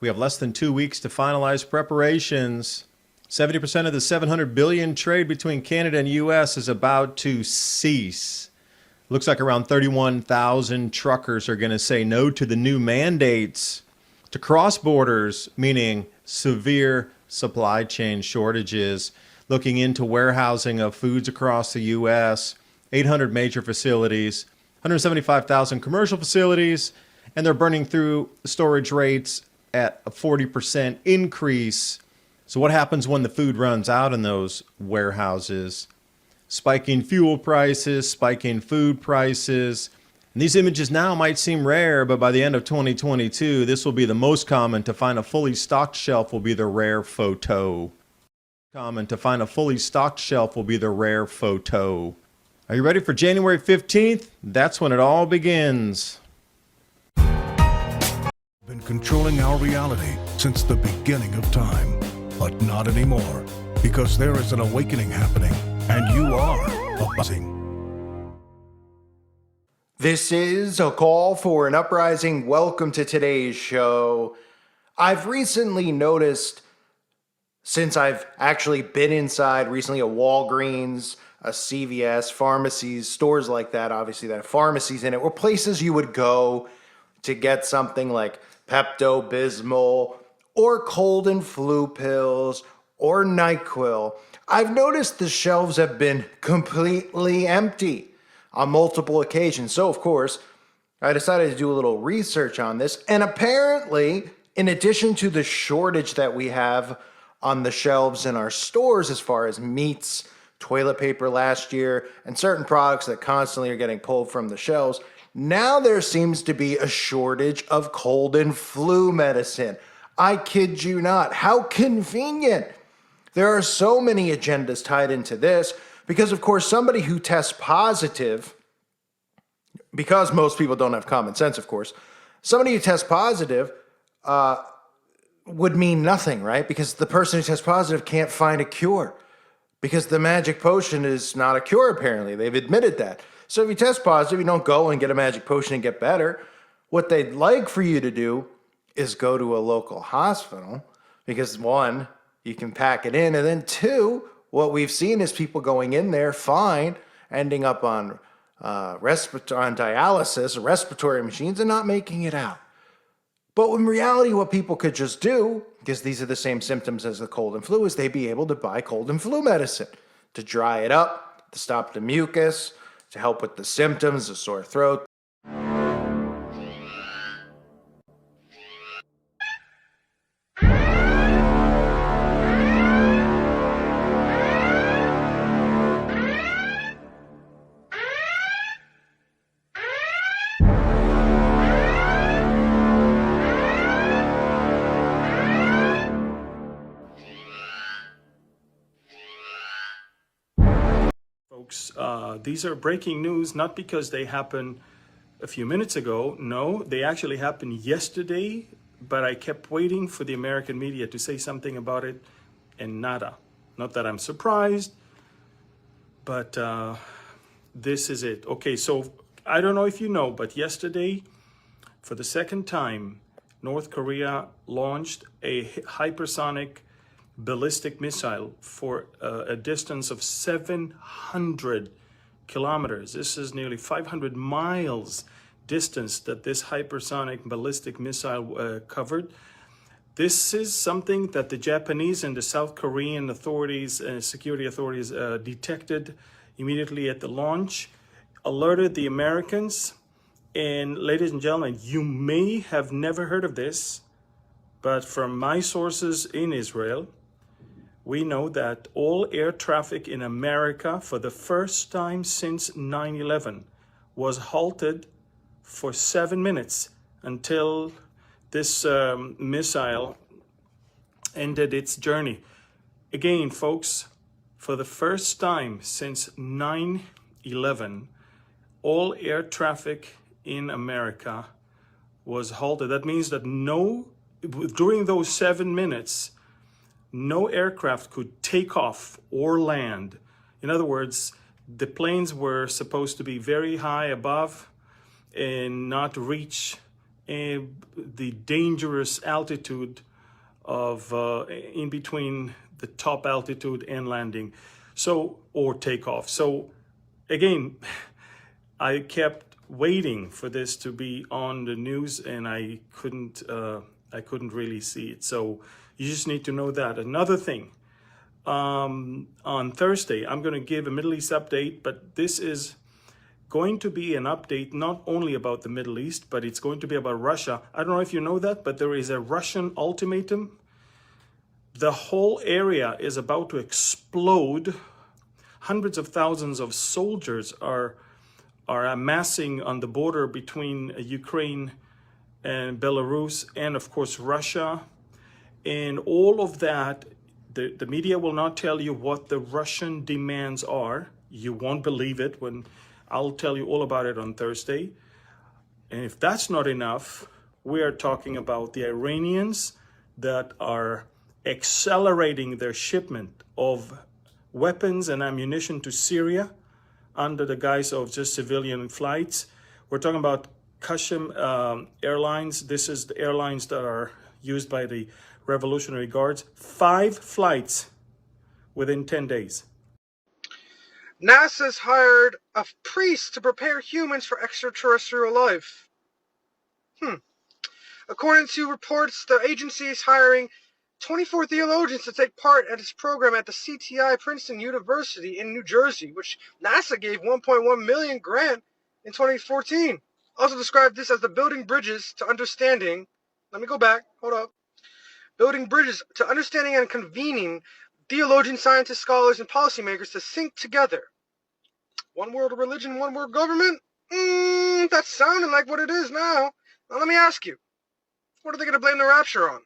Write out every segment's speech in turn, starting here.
We have less than 2 weeks to finalize preparations. 70% of the $700 billion trade between Canada and U.S. is about to cease. Looks like around 31,000 truckers are going to say no to the new mandates to cross borders, meaning severe supply chain shortages. Looking into warehousing of foods across the U.S., 800 major facilities, 175,000 commercial facilities, and they're burning through storage rates at a 40% increase. So what happens when the food runs out in those warehouses? Spiking fuel prices, spiking food prices. And these images now might seem rare, but by the end of 2022, this will be the most common. To find a fully stocked shelf will be the rare photo. Common to find a fully stocked shelf will be the rare photo. Are you ready for January 15th? That's when it all begins. Been controlling our reality since the beginning of time, but not anymore, because there is an awakening happening, and you are uprising. This is a call for an uprising. Welcome to today's show. I've recently noticed, since I've actually been inside recently, a Walgreens, a CVS, pharmacies, stores like that, obviously that have pharmacies in it, were places you would go to get something like Pepto-Bismol or cold and flu pills or NyQuil. I've noticed the shelves have been completely empty on multiple occasions. So, of course, I decided to do a little research on this. And apparently, in addition to the shortage that we have on the shelves in our stores as far as meats, toilet paper last year, and certain products that constantly are getting pulled from the shelves, now there seems to be a shortage of cold and flu medicine. I kid you not. How convenient. There are so many agendas tied into this because, of course, somebody who tests positive, because most people don't have common sense, of course, somebody who tests positive would mean nothing, right? Because the person who tests positive can't find a cure because the magic potion is not a cure, apparently. They've admitted that. So if you test positive, you don't go and get a magic potion and get better. What they'd like for you to do is go to a local hospital because, one, you can pack it in, and then two, what we've seen is people going in there fine, ending up on dialysis, respiratory machines, and not making it out. But in reality, what people could just do, because these are the same symptoms as the cold and flu, is they'd be able to buy cold and flu medicine to dry it up, to stop the mucus, to help with the symptoms, the sore throat. Folks, these are breaking news, not because they happened a few minutes ago. No, they actually happened yesterday, but I kept waiting for the American media to say something about it, and nada. Not that I'm surprised, but this is it. Okay, so I don't know if you know, but yesterday, for the second time, North Korea launched a hypersonic ballistic missile for a distance of 700 kilometers. This is nearly 500 miles distance that this hypersonic ballistic missile covered. This is something that the Japanese and the South Korean authorities, security authorities, detected immediately at the launch, alerted the Americans. And ladies and gentlemen, you may have never heard of this, but from my sources in Israel, we know that all air traffic in America for the first time since 9/11 was halted for 7 minutes until this missile ended its journey. Again, folks, for the first time since 9/11, all air traffic in America was halted. That means that during those 7 minutes, no aircraft could take off or land. In other words, the planes were supposed to be very high above and not reach the dangerous altitude of in between the top altitude and landing, so, or takeoff. So again, I kept waiting for this to be on the news, and I couldn't really see it. So you just need to know that. Another thing, on Thursday, I'm going to give a Middle East update, but this is going to be an update not only about the Middle East, but it's going to be about Russia. I don't know if you know that, but there is a Russian ultimatum. The whole area is about to explode. Hundreds of thousands of soldiers are amassing on the border between Ukraine and Belarus, and of course Russia. And all of that, the media will not tell you what the Russian demands are. You won't believe it when I'll tell you all about it on Thursday. And if that's not enough, we are talking about the Iranians that are accelerating their shipment of weapons and ammunition to Syria under the guise of just civilian flights. We're talking about Qasem Airlines. This is the airlines that are used by the Revolutionary Guards. 5 flights within 10 days. NASA's hired a priest to prepare humans for extraterrestrial life. According to reports, the agency is hiring 24 theologians to take part at its program at the CTI Princeton University in New Jersey, which NASA gave $1.1 million grant in 2014. Also described this as the building bridges to understanding. Let me go back. Hold up. Building bridges to understanding and convening theologians, scientists, scholars, and policymakers to think together. One world religion, one world government? That's sounding like what it is now. Now let me ask you, what are they going to blame the rapture on?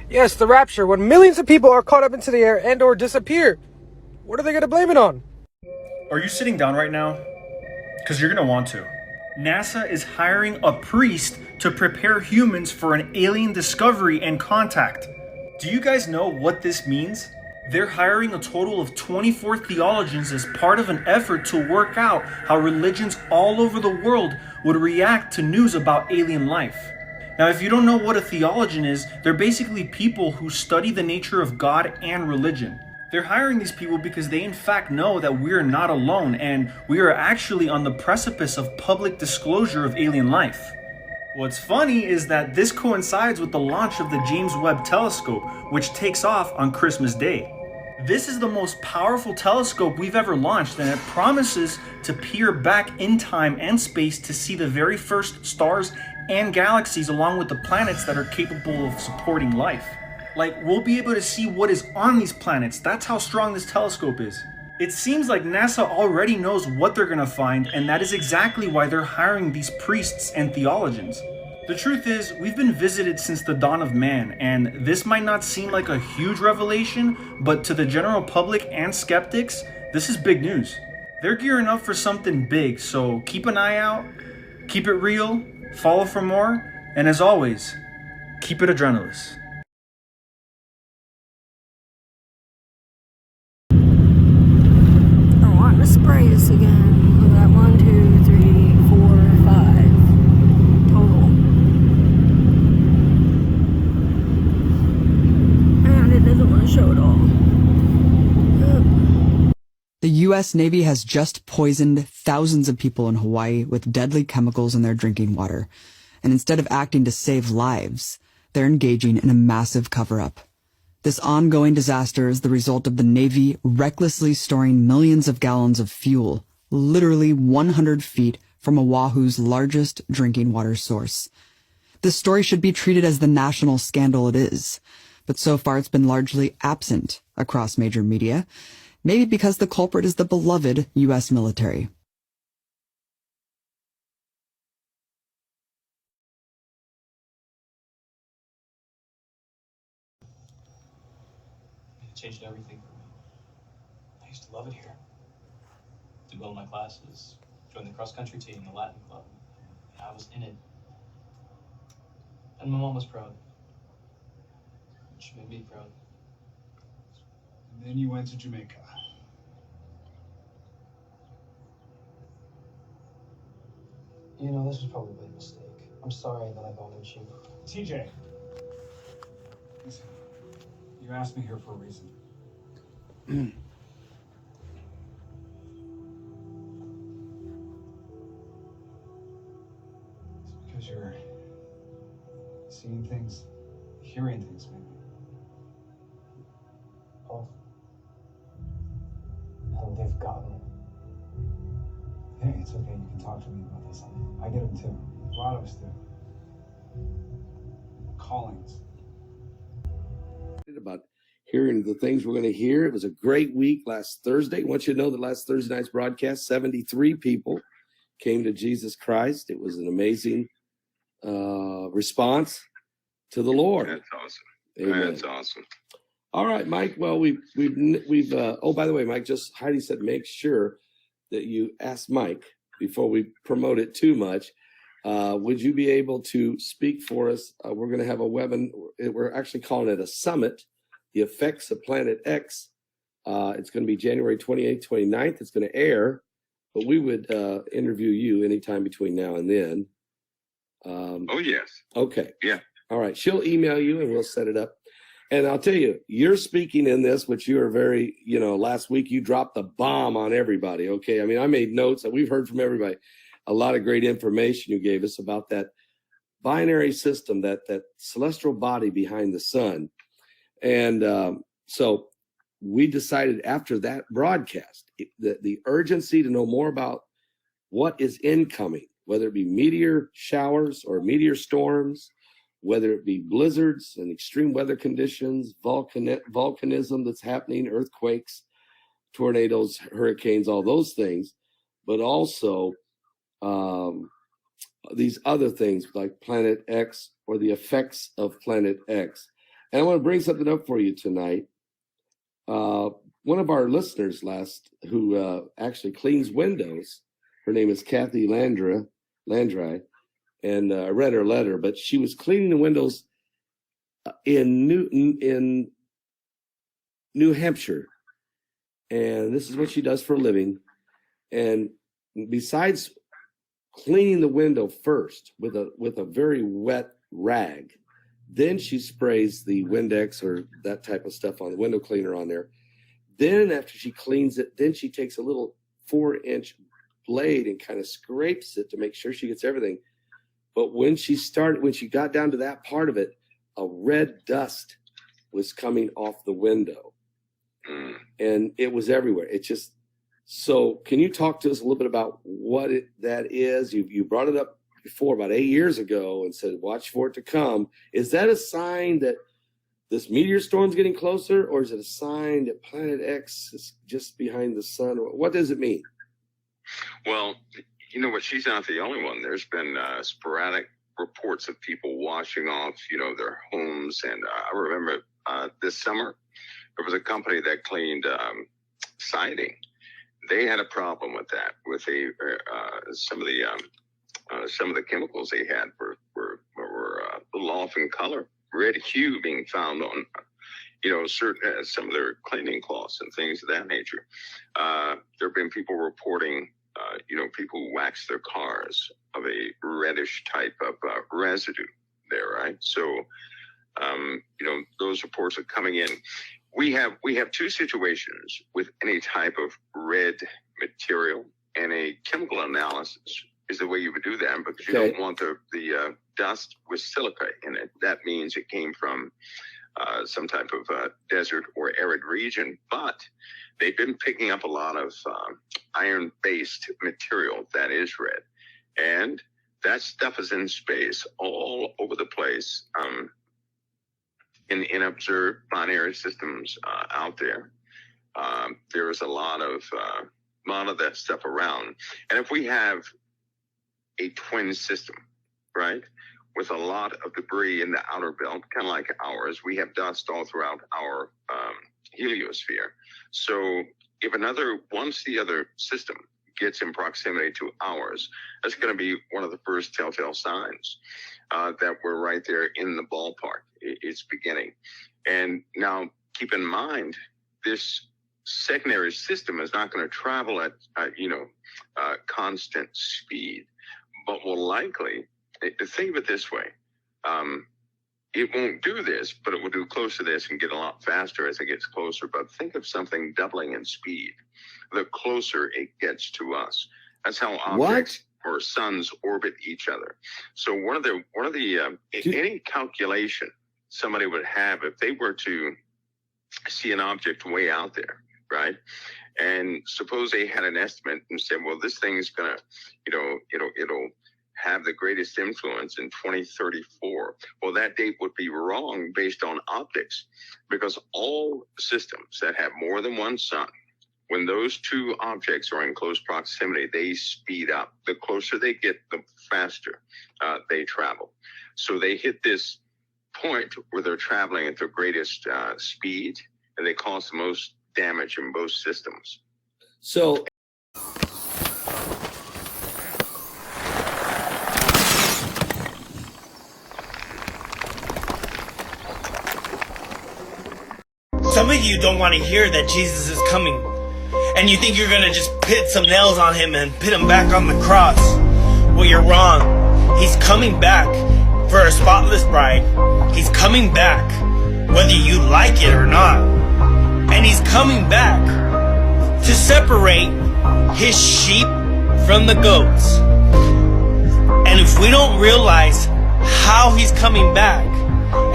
Yes, the rapture, when millions of people are caught up into the air and or disappear. What are they going to blame it on? Are you sitting down right now? Because you're going to want to. NASA is hiring a priest to prepare humans for an alien discovery and contact. Do you guys know what this means? They're hiring a total of 24 theologians as part of an effort to work out how religions all over the world would react to news about alien life. Now, if you don't know what a theologian is, they're basically people who study the nature of God and religion. They're hiring these people because they in fact know that we're not alone and we are actually on the precipice of public disclosure of alien life. What's funny is that this coincides with the launch of the James Webb Telescope, which takes off on Christmas Day. This is the most powerful telescope we've ever launched, and it promises to peer back in time and space to see the very first stars and galaxies along with the planets that are capable of supporting life. Like, we'll be able to see what is on these planets. That's how strong this telescope is. It seems like NASA already knows what they're gonna find, and that is exactly why they're hiring these priests and theologians. The truth is, we've been visited since the dawn of man, and this might not seem like a huge revelation, but to the general public and skeptics, this is big news. They're gearing up for something big, so keep an eye out, keep it real, follow for more, and as always, keep it adrenalous. I want to spray this again. We got 1, 2, 3, 4, 5 total. And it doesn't want to show it all. The U.S. Navy has just poisoned thousands of people in Hawaii with deadly chemicals in their drinking water. And instead of acting to save lives, they're engaging in a massive cover-up. This ongoing disaster is the result of the Navy recklessly storing millions of gallons of fuel, literally 100 feet from Oahu's largest drinking water source. This story should be treated as the national scandal it is, but so far it's been largely absent across major media, maybe because the culprit is the beloved U.S. military. It changed everything for me. I used to love it here. Did well in my classes, joined the cross-country team, the Latin club. I was in it. And my mom was proud. She made me proud. And then you went to Jamaica. You know, this was probably a mistake. I'm sorry that I bothered you. TJ. Listen, you asked me here for a reason. It's because you're seeing things, hearing things, maybe. Both. And they've gotten me. Hey, it's okay. You can talk to me about this. I get them too. A lot of us do. Callings. About hearing the things we're going to hear. It was a great week last Thursday. I want you to know that last Thursday night's broadcast, 73 people came to Jesus Christ. It was an amazing response to the Lord. That's awesome. Amen. That's awesome. All right, Mike. Well, we've oh, by the way, Mike, just Heidi said, make sure that you ask Mike before we promote it too much. Would you be able to speak for us? We're going to have a webinar. We're actually calling it a summit, the effects of Planet X. It's going to be January 28th, 29th. It's going to air, but we would interview you anytime between now and then. Oh, yes. Okay. Yeah. All right. She'll email you and we'll set it up. And I'll tell you, you're speaking in this, which you are very, last week you dropped the bomb on everybody. Okay. I mean, I made notes that we've heard from everybody. A lot of great information you gave us about that binary system, that celestial body behind the sun. And so we decided after that broadcast that the urgency to know more about what is incoming, whether it be meteor showers or meteor storms, whether it be blizzards and extreme weather conditions, volcanism that's happening, earthquakes, tornadoes, hurricanes, all those things, but also these other things like Planet X or the effects of Planet X. And I want to bring something up for you tonight. One of our listeners who actually cleans windows, her name is Kathy Landry, and I read her letter, but she was cleaning the windows in New Hampshire. And this is what she does for a living. And besides cleaning the window first with a very wet rag, then she sprays the Windex or that type of stuff on the window cleaner on there. Then after she cleans it, then she takes a little 4-inch blade and kind of scrapes it to make sure she gets everything. But when she got down to that part of it, a red dust was coming off the window. And it was everywhere. So can you talk to us a little bit about what that is? You brought it up before about 8 years ago and said, watch for it to come. Is that a sign that this meteor storm's getting closer, or is it a sign that Planet X is just behind the sun? What does it mean? Well, you know what? She's not the only one. There's been sporadic reports of people washing off, their homes. And I remember this summer, there was a company that cleaned siding. They had a problem with that, with some of the chemicals they had were a little off in color, red hue being found on, certain some of their cleaning cloths and things of that nature. There have been people reporting, people who wax their cars of a reddish type of residue there, right? So, those reports are coming in. We have two situations with any type of red material, and a chemical analysis is the way you would do that, because you don't want the dust with silica in it. That means it came from some type of desert or arid region, but they've been picking up a lot of iron-based material that is red, and that stuff is in space all over the place. In observed binary systems out there, there is a lot of that stuff around. And if we have a twin system, right, with a lot of debris in the outer belt, kind of like ours, we have dust all throughout our heliosphere. So once the other system gets in proximity to ours, that's going to be one of the first telltale signs that we're right there in the ballpark. It's beginning. And now keep in mind, this secondary system is not going to travel at constant speed, but will likely think of it this way. It won't do this, but it will do close to this and get a lot faster as it gets closer. But think of something doubling in speed. The closer it gets to us. That's how objects or suns orbit each other. So one of the any calculation somebody would have if they were to see an object way out there, right? And suppose they had an estimate and said, well, this thing is gonna, it'll have the greatest influence in 2034. Well, that date would be wrong based on optics, because all systems that have more than one sun, when those two objects are in close proximity, they speed up. The closer they get, the faster they travel. So they hit this point where they're traveling at their greatest speed, and they cause the most damage in both systems. So some of you don't want to hear that Jesus is coming, and you think you're going to just put some nails on him and put him back on the cross. Well, you're wrong. He's coming back for a spotless bride. He's coming back whether you like it or not. And he's coming back to separate his sheep from the goats. And if we don't realize how he's coming back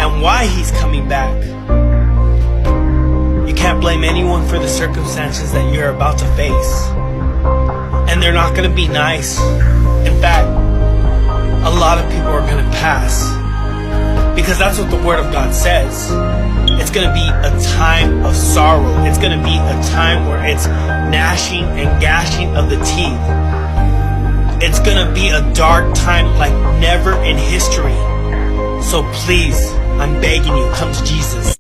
and why he's coming back, you can't blame anyone for the circumstances that you're about to face. And they're not going to be nice. In fact, a lot of people are going to pass, because that's what the Word of God says. It's going to be a time of sorrow. It's going to be a time where it's gnashing and gashing of the teeth. It's going to be a dark time like never in history. So please, I'm begging you, come to Jesus.